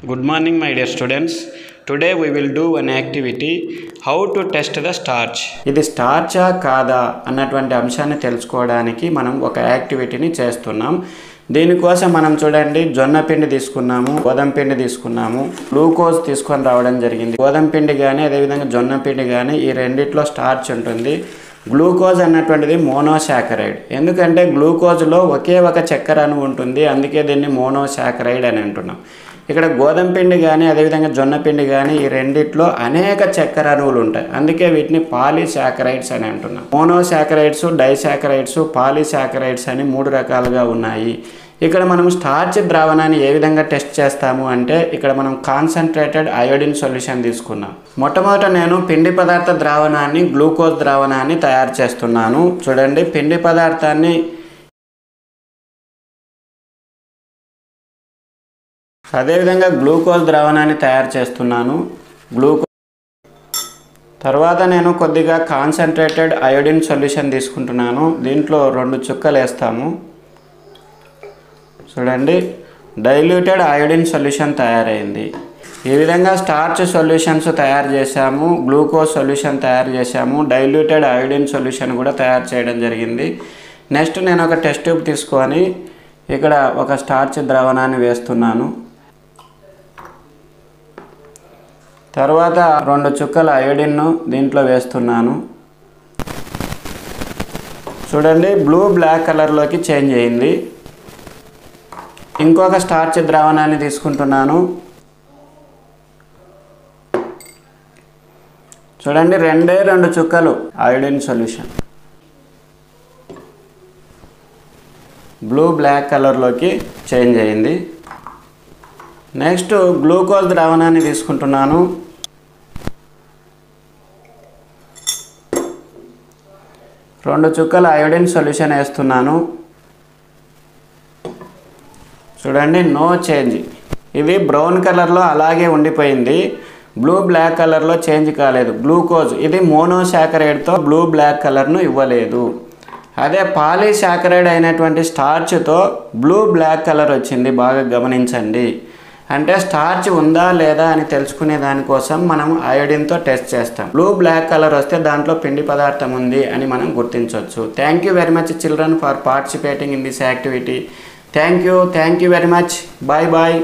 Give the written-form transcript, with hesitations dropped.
Good morning, my dear students. Today we will do an activity how to test the starch. ఇది స్టార్చా కాదా అన్నటువంటి అంశాన్ని తెలుసుకోవడానికి మనం ఒక యాక్టివిటీని చేస్తున్నాం. దీనికోసం మనం చూడండి జొన్న పిండి తీసుకున్నాము, గోధుమ పిండి తీసుకున్నాము, గ్లూకోజ్ తీసుకొని రావడం జరిగింది. గోధుమ పిండి కానీ అదేవిధంగా జొన్న పిండి కానీ ఈ రెండిట్లో స్టార్చ్ ఉంటుంది. గ్లూకోజ్ అన్నటువంటిది మోనోసాకరైడ్. ఎందుకంటే గ్లూకోజ్లో ఒకే ఒక చక్కెర అణువు ఉంటుంది, అందుకే దీన్ని మోనోసాకరైడ్ అని అంటున్నాం. ఇక్కడ గోధుమ పిండి కానీ అదేవిధంగా జొన్న పిండి కానీ ఈ రెండిట్లో అనేక చక్కెర అణువులు ఉంటాయి, అందుకే వీటిని పాలీసాకరైడ్స్ అని అంటున్నాం. మోనోసాకరైడ్స్, డైసాకరైడ్స్, పాలీసాకరైడ్స్ అని 3 రకాలుగా ఉన్నాయి. ఇక్కడ మనం స్టార్చ్ ద్రావణాన్ని ఏ విధంగా టెస్ట్ చేస్తాము అంటే ఇక్కడ మనం కాన్సన్ట్రేటెడ్ అయోడిన్ సొల్యూషన్ తీసుకున్నాం. మొట్టమొదట నేను పిండి పదార్థ ద్రావణాన్ని, గ్లూకోజ్ ద్రావణాన్ని తయారు చేస్తున్నాను. చూడండి, పిండి పదార్థాన్ని అదేవిధంగా గ్లూకోజ్ ద్రావణాన్ని తయారు చేస్తున్నాను. తర్వాత నేను కొద్దిగా కాన్సన్ట్రేటెడ్ అయోడిన్ సొల్యూషన్ తీసుకుంటున్నాను. దీంట్లో 2 చుక్కలు వేస్తాము. చూడండి, డైల్యూటెడ్ అయోడిన్ సొల్యూషన్ తయారైంది. ఈ విధంగా స్టార్చ్ సొల్యూషన్స్ తయారు చేశాము, గ్లూకోజ్ సొల్యూషన్ తయారు చేశాము, డైల్యూటెడ్ అయోడిన్ సొల్యూషన్ కూడా తయారు చేయడం జరిగింది. నెక్స్ట్ నేను ఒక టెస్ట్ ట్యూబ్ తీసుకొని ఇక్కడ ఒక స్టార్చ్ ద్రావణాన్ని వేస్తున్నాను. తర్వాత 2 చుక్కల అయోడిన్ను దీంట్లో వేస్తున్నాను. చూడండి, బ్లూ బ్లాక్ కలర్లోకి చేంజ్ అయింది. ఇంకొక స్టార్చ్ ద్రావణాన్ని తీసుకుంటున్నాను. చూడండి, 2 చుక్కలు అయోడిన్ సొల్యూషన్ బ్లూ బ్లాక్ కలర్లోకి చేంజ్ అయింది. నెక్స్ట్ గ్లూకోజ్ ద్రావణాన్ని తీసుకుంటున్నాను. రెండు చుక్కల అయోడిన్ సొల్యూషన్ వేస్తున్నాను. చూడండి, నో చేంజ్. ఇది బ్రౌన్ కలర్లో అలాగే ఉండిపోయింది, బ్లూ బ్లాక్ కలర్లో చేంజ్ కాలేదు. గ్లూకోజ్ ఇది మోనోసాకరైడ్తో బ్లూ బ్లాక్ కలర్ను ఇవ్వలేదు. అదే పాలీసాకరైడ్ అయినటువంటి స్టార్చ్తో బ్లూ బ్లాక్ కలర్ వచ్చింది. బాగా గమనించండి, అంటే స్టార్చ్ ఉందా లేదా అని తెలుసుకునే దానికోసం మనం అయోడిన్తో టెస్ట్ చేస్తాం. బ్లూ బ్లాక్ కలర్ వస్తే దాంట్లో పిండి పదార్థం ఉంది అని మనం గుర్తించవచ్చు. Thank you very much children for participating in this activity. Thank you very much. Bye bye.